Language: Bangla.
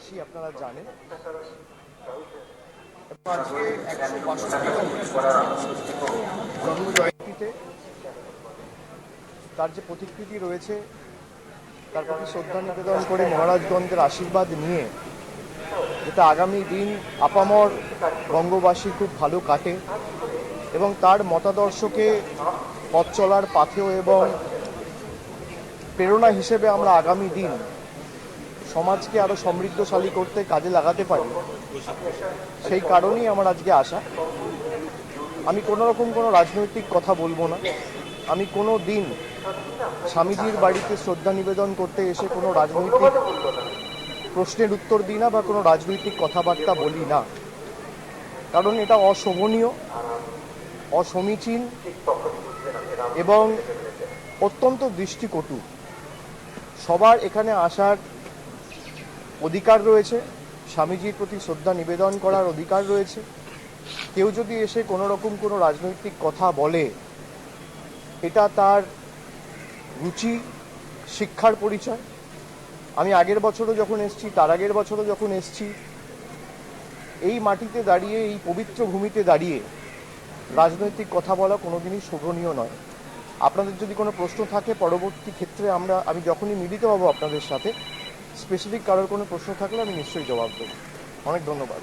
আসি আপনারা জানেন। আজকে 162 জন্মজয়ন্তীতে তার যে প্রতিকৃতি রয়েছে তার প্রতি শ্রদ্ধা নিবেদন করে মহারাজগণদের আশীর্বাদ নিয়ে যাতে আগামী দিন আপামর বঙ্গবাসী খুব ভালো কাটে এবং তার মতাদর্শকে পথ চলার পাথেয় এবং প্রেরণা হিসেবে আমরা আগামী দিন সমাজকে আরও সমৃদ্ধশালী করতে কাজে লাগাতে পারি, সেই কারণেই আমার আজকে আসা। আমি কোনো রকম কোনো রাজনৈতিক কথা বলবো না। আমি কোনো দিন স্বামীজির বাড়িতে শ্রদ্ধা নিবেদন করতে এসে কোনো রাজনৈতিক প্রশ্নের উত্তর দিই না বা কোনো রাজনৈতিক কথাবার্তা বলি না, কারণ এটা অশোভনীয়, অসমীচীন এবং অত্যন্ত দৃষ্টিকটু। সবার এখানে আসার অধিকার রয়েছে, স্বামীজির প্রতি শ্রদ্ধা নিবেদন করার অধিকার রয়েছে। কেউ যদি এসে কোনো রকম কোনো রাজনৈতিক কথা বলে, এটা তার রুচি, শিক্ষার পরিচয়। আমি আগের বছরও যখন এসেছি, তার আগের বছরও যখন এসেছি, এই মাটিতে দাঁড়িয়ে, এই পবিত্র ভূমিতে দাঁড়িয়ে রাজনৈতিক কথা বলা কোনোদিনই শোভনীয় নয়। আপনাদের যদি কোনো প্রশ্ন থাকে পরবর্তী ক্ষেত্রে আমি যখনই মিলিত হব আপনাদের সাথে, স্পেসিফিক কারোর কোনো প্রশ্ন থাকলে আমি নিশ্চয়ই জবাব দেবো। অনেক ধন্যবাদ।